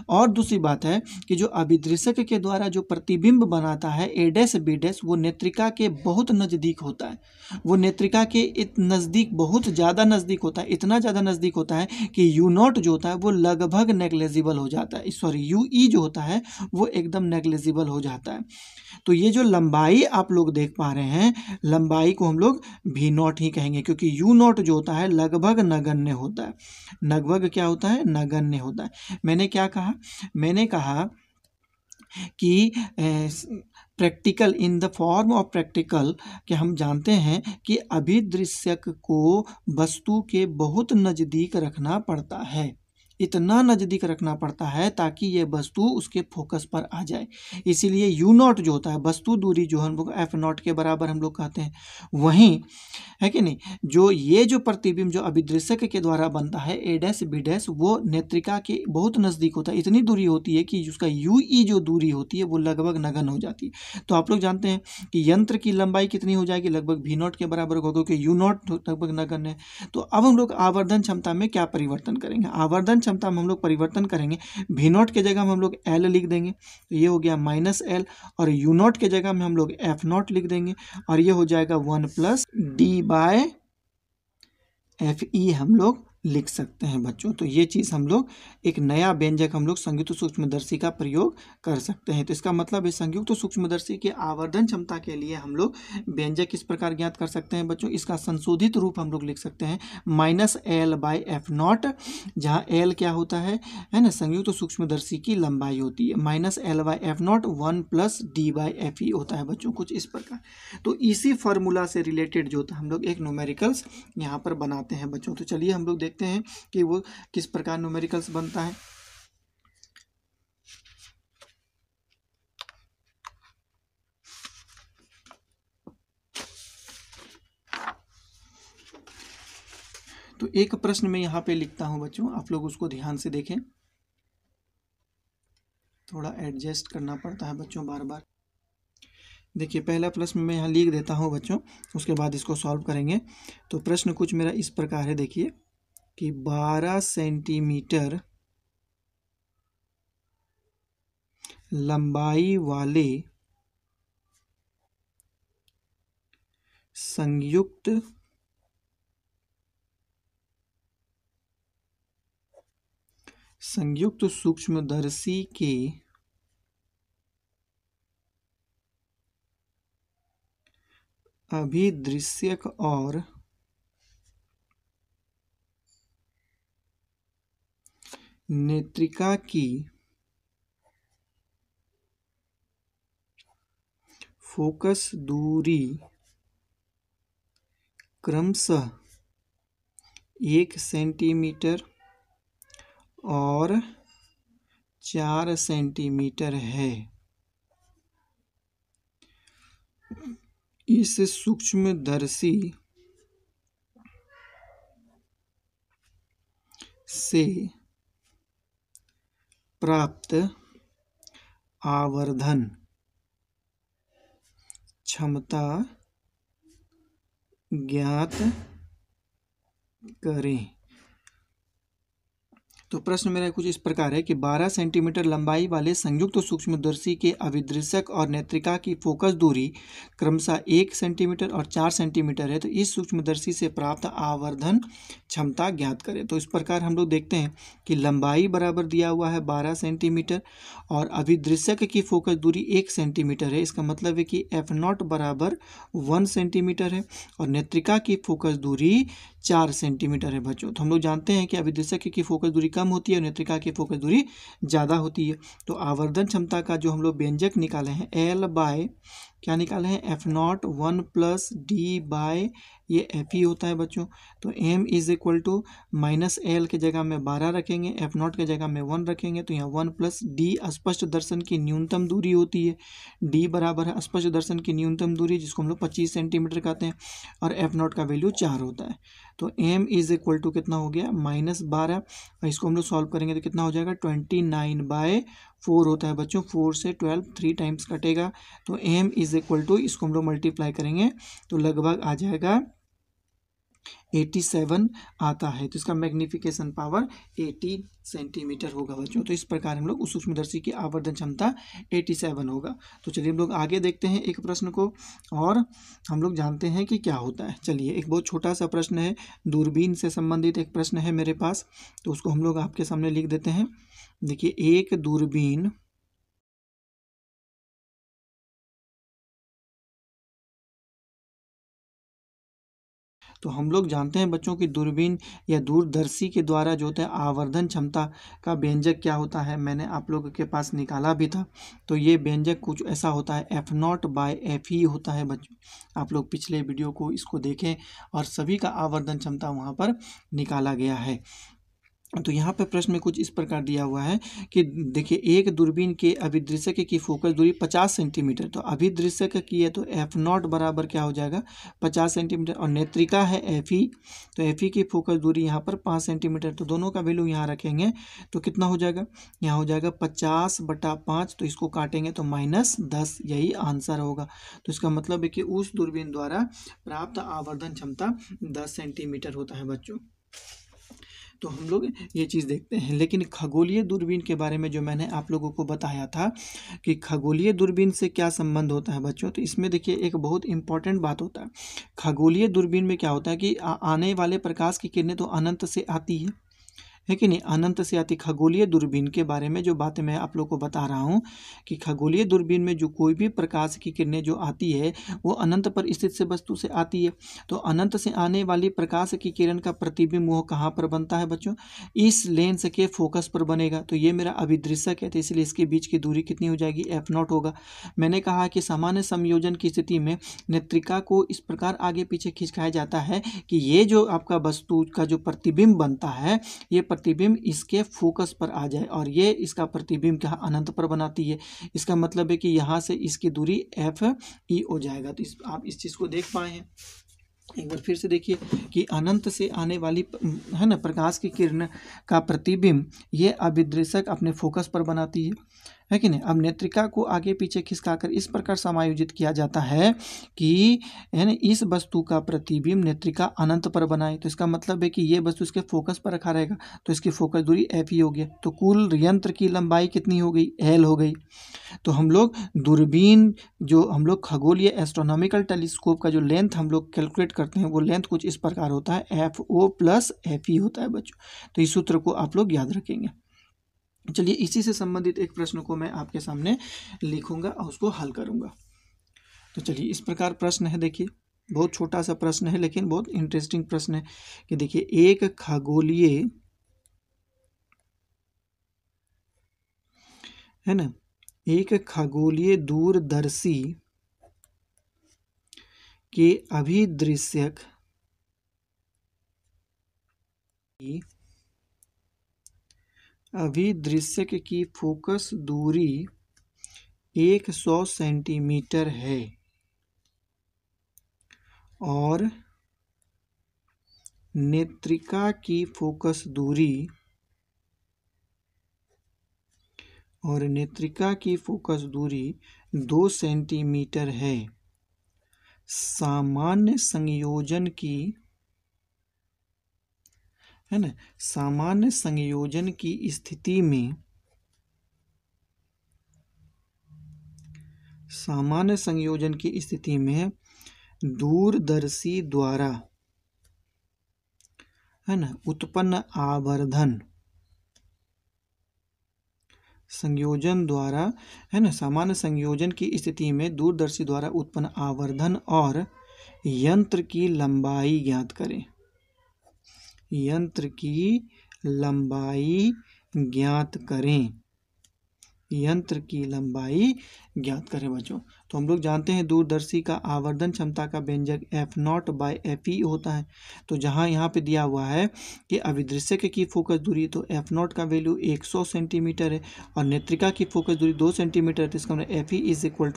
और दूसरी बात है कि जो अभिदृश्यक के द्वारा जो प्रतिबिंब बनाता है ए डैश बी डैश, वो नेत्रिका के बहुत नज़दीक होता है, वो नेत्रिका के नज़दीक बहुत ज़्यादा नज़दीक होता है, इतना ज़्यादा नज़दीक होता है कि यू नॉट जो होता है वो लगभग नेग्लेजिबल हो जाता है, सॉरी यू ई जो होता है वो एकदम नेग्लेजिबल हो जाता है। तो ये जो लंबाई आप लोग देख पा रहे हैं, लंबाई को हम लोग भी नॉट ही कहेंगे, क्योंकि यू नॉट जो होता है लगभग नगण्य होता है। लगभग क्या होता है, नगण्य होता है। मैंने क्या कहा, मैंने कहा कि practical, in the form of practical, कि हम जानते हैं कि अभिदृश्यक को वस्तु के बहुत नज़दीक रखना पड़ता है, इतना नज़दीक रखना पड़ता है ताकि ये वस्तु उसके फोकस पर आ जाए। इसीलिए यू नॉट जो होता है वस्तु दूरी जो हम लोग एफ नॉट के बराबर हम लोग कहते हैं, वहीं है कि नहीं, जो ये जो प्रतिबिंब जो अभिदृश्यक के द्वारा बनता है ए डैश बी डैश, वो नेत्रिका के बहुत नज़दीक होता है, इतनी दूरी होती है कि उसका यू ई जो दूरी होती है वो लगभग नगण्य हो जाती है। तो आप लोग जानते हैं कि यंत्र की लंबाई कितनी हो जाएगी, लगभग भी नॉट के बराबर होगा, क्योंकि यू नॉट लगभग नगण्य है। तो अब हम लोग आवर्धन क्षमता में क्या परिवर्तन करेंगे, आवर्धन क्षमता में हम लोग परिवर्तन करेंगे, भी नॉट के जगह में हम लोग एल लिख देंगे, तो ये हो गया माइनस एल, और यू नॉट के जगह में हम लोग एफ नॉट लिख देंगे, और ये हो जाएगा 1 plus D by F E हम लोग लिख सकते हैं बच्चों। तो ये चीज़ हम लोग एक नया व्यंजक हम लोग संयुक्त सूक्ष्मदर्शी का प्रयोग कर सकते हैं। तो इसका मतलब है संयुक्त सूक्ष्मदर्शी के आवर्धन क्षमता के लिए हम लोग व्यंजक इस प्रकार ज्ञात कर सकते हैं बच्चों। इसका संशोधित रूप हम लोग लिख सकते हैं minus L by F not, जहाँ एल क्या होता है ना, संयुक्त सूक्ष्मदर्शी की लंबाई होती है, minus L by F not 1 plus D by F E होता है बच्चों, कुछ इस प्रकार। तो इसी फार्मूला से रिलेटेड जो होता है हम लोग एक न्यूमेरिकल्स यहाँ पर बनाते हैं बच्चों। तो चलिए हम लोग देखते हैं कि वो किस प्रकार न्यूमेरिकल्स बनता है। तो एक प्रश्न मैं यहाँ पे लिखता हूँ बच्चों, आप लोग उसको ध्यान से देखें, थोड़ा एडजस्ट करना पड़ता है बच्चों बार बार। देखिए पहला प्रश्न मैं यहाँ लिख देता हूँ बच्चों, उसके बाद इसको सॉल्व करेंगे। तो प्रश्न कुछ मेरा इस प्रकार है, देखिए कि 12 सेंटीमीटर लंबाई वाले संयुक्त सूक्ष्मदर्शी के अभिदृश्यक और नेत्रिका की फोकस दूरी क्रमशः 1 सेंटीमीटर और 4 सेंटीमीटर है। इस सूक्ष्मदर्शी से प्राप्त आवर्धन क्षमता ज्ञात करें। तो प्रश्न मेरा कुछ इस प्रकार है कि 12 सेंटीमीटर लंबाई वाले संयुक्त सूक्ष्मदर्शी के अभिदृश्यक और नेत्रिका की फोकस दूरी क्रमशः 1 सेंटीमीटर और 4 सेंटीमीटर है। तो इस सूक्ष्मदर्शी से प्राप्त आवर्धन क्षमता ज्ञात करें। तो इस प्रकार हम लोग देखते हैं कि लंबाई बराबर दिया हुआ है 12 सेंटीमीटर और अभिदृश्यक की फोकस दूरी 1 सेंटीमीटर है। इसका मतलब है कि F0 बराबर 1 सेंटीमीटर है और नेत्रिका की फोकस दूरी 4 सेंटीमीटर है बच्चों। तो हम लोग जानते हैं कि अभिदृश्यक की फोकस दूरी कम होती है और नेत्रिका की फोकस दूरी ज़्यादा होती है। तो आवर्धन क्षमता का जो हम लोग व्यंजक निकाले हैं L बाय क्या निकाले हैं F0 1 प्लस डी बाय ये F ही होता है बच्चों। तो M is equal to minus L के जगह में 12 रखेंगे, F0 के जगह में 1 रखेंगे। तो यहाँ 1 प्लस D स्पष्ट दर्शन की न्यूनतम दूरी होती है। D बराबर है स्पष्ट दर्शन की न्यूनतम दूरी जिसको हम लोग 25 सेंटीमीटर कहते हैं और F0 का वैल्यू 4 होता है। तो M इज इक्वल टू कितना हो गया -12 और इसको हम लोग सॉल्व करेंगे तो कितना हो जाएगा 29/4 होता है बच्चों। 4 से 12 3 टाइम्स कटेगा तो M इज इक्वल टू इसको हम लोग मल्टीप्लाई करेंगे तो लगभग आ जाएगा 87 आता है। तो इसका मैग्निफिकेशन पावर 80 सेंटीमीटर होगा बच्चों। तो इस प्रकार हम लोग उस सूक्ष्मदर्शी की आवर्धन क्षमता 87 होगा। तो चलिए हम लोग आगे देखते हैं एक प्रश्न को और हम लोग जानते हैं कि क्या होता है। चलिए एक बहुत छोटा सा प्रश्न है, दूरबीन से संबंधित एक प्रश्न है मेरे पास, तो उसको हम लोग आपके सामने लिख देते हैं। देखिए एक दूरबीन तो हम लोग जानते हैं बच्चों की दूरबीन या दूरदर्शी के द्वारा जो होता है आवर्धन क्षमता का व्यंजक क्या होता है, मैंने आप लोगों के पास निकाला भी था। तो ये व्यंजक कुछ ऐसा होता है F0 बाय F ही होता है बच्चों। आप लोग पिछले वीडियो को इसको देखें और सभी का आवर्धन क्षमता वहाँ पर निकाला गया है। तो यहाँ पे प्रश्न में कुछ इस प्रकार दिया हुआ है कि देखिए एक दूरबीन के अभिदृश्यक की फोकस दूरी 50 सेंटीमीटर, तो अभिदृश्यक की है तो F0 बराबर क्या हो जाएगा 50 सेंटीमीटर और नेत्रिका है Fe, तो Fe की फोकस दूरी यहाँ पर 5 सेंटीमीटर। तो दोनों का वैल्यू यहाँ रखेंगे तो कितना हो जाएगा, यहाँ हो जाएगा 50/5। तो इसको काटेंगे तो -10 यही आंसर होगा। तो इसका मतलब है कि उस दूरबीन द्वारा प्राप्त आवर्धन क्षमता 10 सेंटीमीटर होता है बच्चों। तो हम लोग ये चीज़ देखते हैं। लेकिन खगोलीय दूरबीन के बारे में जो मैंने आप लोगों को बताया था कि खगोलीय दूरबीन से क्या संबंध होता है बच्चों, तो इसमें देखिए एक बहुत इंपॉर्टेंट बात होता है। खगोलीय दूरबीन में क्या होता है कि आने वाले प्रकाश की किरणें तो अनंत से आती है कि नहीं, अनंत से आती। खगोलीय दूरबीन के बारे में जो बातें मैं आप लोग को बता रहा हूँ कि खगोलीय दूरबीन में जो कोई भी प्रकाश की किरणें जो आती है वो अनंत पर स्थित से वस्तु से आती है। तो अनंत से आने वाली प्रकाश की किरण का प्रतिबिंब वो कहाँ पर बनता है बच्चों, इस लेंस के फोकस पर बनेगा। तो ये मेरा अभिदृश्यक है, तो इसलिए इसके बीच की दूरी कितनी हो जाएगी F0 होगा। मैंने कहा कि सामान्य संयोजन की स्थिति में नेत्रिका को इस प्रकार आगे पीछे खिसकाया जाता है कि ये जो आपका वस्तु का जो प्रतिबिंब बनता है ये प्रतिबिंब इसके फोकस पर आ जाए और ये इसका प्रतिबिंब क्या अनंत पर बनाती है। इसका मतलब है कि यहाँ से इसकी दूरी Fe हो जाएगा। तो आप इस चीज़ को देख पाए हैं। एक बार फिर से देखिए कि अनंत से आने वाली है ना प्रकाश की किरण का प्रतिबिंब ये अभिदृश्यक अपने फोकस पर बनाती है कि नहीं। अब नेत्रिका को आगे पीछे खिसकाकर इस प्रकार समायोजित किया जाता है कि है ना इस वस्तु का प्रतिबिंब नेत्रिका अनंत पर बनाए। तो इसका मतलब है कि ये वस्तु इसके फोकस पर रखा रहेगा तो इसकी फोकस दूरी F ही हो गया। तो कुल यंत्र की लंबाई कितनी हो गई, L हो गई। तो हम लोग दूरबीन जो हम लोग खगोलीय एस्ट्रोनॉमिकल टेलीस्कोप का जो लेंथ हम लोग कैलकुलेट करते हैं वो लेंथ कुछ इस प्रकार होता है FO + FE होता है बच्चों। तो इस सूत्र को आप लोग याद रखेंगे। चलिए इसी से संबंधित एक प्रश्न को मैं आपके सामने लिखूंगा और उसको हल करूंगा। तो चलिए इस प्रकार प्रश्न है, देखिए बहुत छोटा सा प्रश्न है लेकिन बहुत इंटरेस्टिंग प्रश्न है कि देखिए एक खगोलीय है ना एक खगोलीय दूरदर्शी के अभिदृश्यक की फोकस दूरी 100 सेंटीमीटर है और नेत्रिका की फोकस दूरी 2 सेंटीमीटर है। सामान्य संयोजन की है ना, सामान्य संयोजन की स्थिति में, सामान्य संयोजन की स्थिति में दूरदर्शी द्वारा, है ना, उत्पन्न आवर्धन संयोजन द्वारा, है ना, सामान्य संयोजन की स्थिति में दूरदर्शी द्वारा उत्पन्न आवर्धन और यंत्र की लंबाई ज्ञात करें। यंत्र की लंबाई ज्ञात करें। यंत्र की लंबाई ज्ञात करें बच्चों। तो हम लोग जानते हैं दूरदर्शी का आवर्धन क्षमता का व्यंजक F0/FE होता है। तो जहाँ यहाँ पे दिया हुआ है कि अभिदृश्यक की फोकस दूरी, तो F0 का वैल्यू 100 सेंटीमीटर है और नेत्रिका की फोकस दूरी 2 सेंटीमीटर है, तो इसका मतलब FE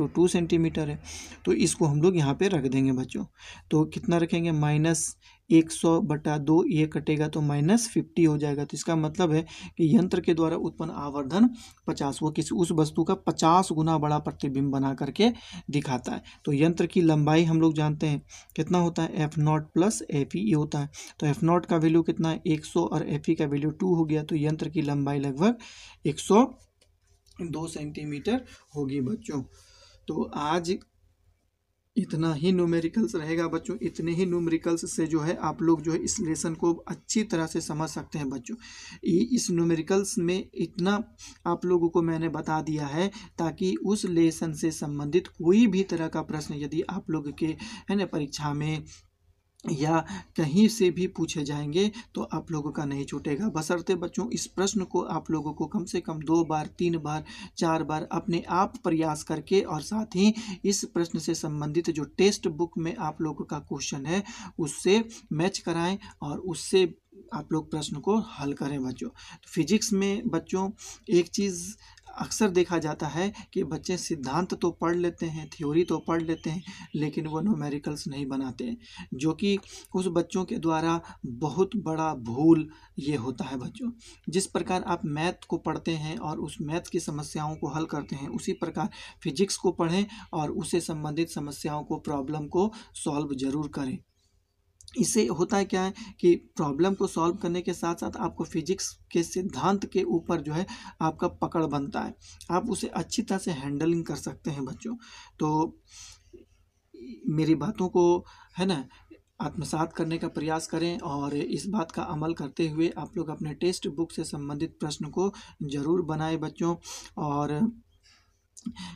= 2 सेंटीमीटर है। तो इसको हम लोग यहाँ पे रख देंगे बच्चों। तो कितना रखेंगे, -100/2, ये कटेगा तो -50 हो जाएगा। तो इसका मतलब है कि यंत्र के द्वारा उत्पन्न आवर्धन 50, वो किसी उस वस्तु का 50 गुना बड़ा प्रतिबिंब बना करके दिखाता है। तो यंत्र की लंबाई हम लोग जानते हैं कितना होता है, F0 + FE होता है। तो F0 का वैल्यू कितना है, 100, और FE का वैल्यू 2 हो गया। तो यंत्र की लंबाई लगभग 102 सेंटीमीटर होगी बच्चों। तो आज इतना ही न्यूमेरिकल्स रहेगा बच्चों। इतने ही न्यूमेरिकल्स से जो है आप लोग जो है इस लेसन को अच्छी तरह से समझ सकते हैं बच्चों। इस न्यूमेरिकल्स में इतना आप लोगों को मैंने बता दिया है ताकि उस लेसन से संबंधित कोई भी तरह का प्रश्न यदि आप लोग के, है ना, परीक्षा में या कहीं से भी पूछे जाएंगे तो आप लोगों का नहीं छूटेगा। बशर्ते बच्चों इस प्रश्न को आप लोगों को कम से कम 2 बार, 3 बार, 4 बार अपने आप प्रयास करके, और साथ ही इस प्रश्न से संबंधित जो टेक्स्ट बुक में आप लोगों का क्वेश्चन है उससे मैच कराएं और उससे आप लोग प्रश्न को हल करें बच्चों। तो फिजिक्स में बच्चों एक चीज़ अक्सर देखा जाता है कि बच्चे सिद्धांत तो पढ़ लेते हैं, थ्योरी तो पढ़ लेते हैं, लेकिन वो न्यूमेरिकल्स नहीं बनाते हैं, जो कि उस बच्चों के द्वारा बहुत बड़ा भूल ये होता है बच्चों। जिस प्रकार आप मैथ को पढ़ते हैं और उस मैथ की समस्याओं को हल करते हैं, उसी प्रकार फिजिक्स को पढ़ें और उससे संबंधित समस्याओं को, प्रॉब्लम को सॉल्व जरूर करें। इससे होता है क्या है कि प्रॉब्लम को सॉल्व करने के साथ साथ आपको फिजिक्स के सिद्धांत के ऊपर जो है आपका पकड़ बनता है, आप उसे अच्छी तरह से हैंडलिंग कर सकते हैं बच्चों। तो मेरी बातों को, है ना, आत्मसात करने का प्रयास करें और इस बात का अमल करते हुए आप लोग अपने टेक्स्ट बुक से संबंधित प्रश्न को ज़रूर बनाएं बच्चों। और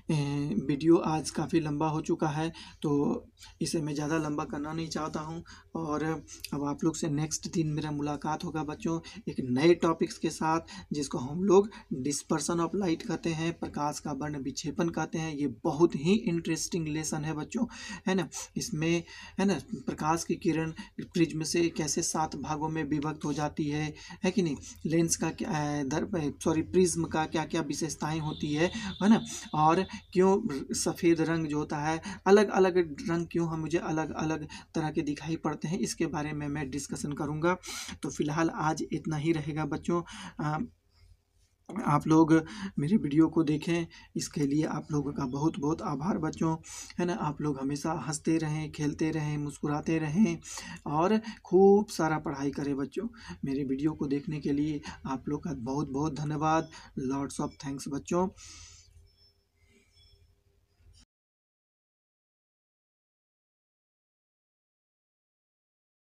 वीडियो आज काफ़ी लंबा हो चुका है तो इसे मैं ज़्यादा लंबा करना नहीं चाहता हूं, और अब आप लोग से नेक्स्ट दिन मेरा मुलाकात होगा बच्चों एक नए टॉपिक्स के साथ, जिसको हम लोग डिस्पर्सन ऑफ लाइट कहते हैं, प्रकाश का वर्ण विक्षेपण कहते हैं। ये बहुत ही इंटरेस्टिंग लेसन है बच्चों, है ना। इसमें, है ना, प्रकाश की किरण प्रिज्म से कैसे 7 भागों में विभक्त हो जाती है कि नहीं, लेंस का क्या, प्रिज्म का क्या क्या विशेषताएं होती है ना, और क्यों सफ़ेद रंग जो होता है, अलग अलग रंग क्यों हम मुझे अलग अलग तरह के दिखाई पड़ते हैं, इसके बारे में मैं डिस्कशन करूंगा। तो फिलहाल आज इतना ही रहेगा बच्चों। आप लोग मेरे वीडियो को देखें, इसके लिए आप लोगों का बहुत बहुत आभार बच्चों, है ना। आप लोग हमेशा हंसते रहें, खेलते रहें, मुस्कुराते रहें और खूब सारा पढ़ाई करें बच्चों। मेरे वीडियो को देखने के लिए आप लोग का बहुत बहुत धन्यवाद। लॉट्स ऑफ थैंक्स बच्चों।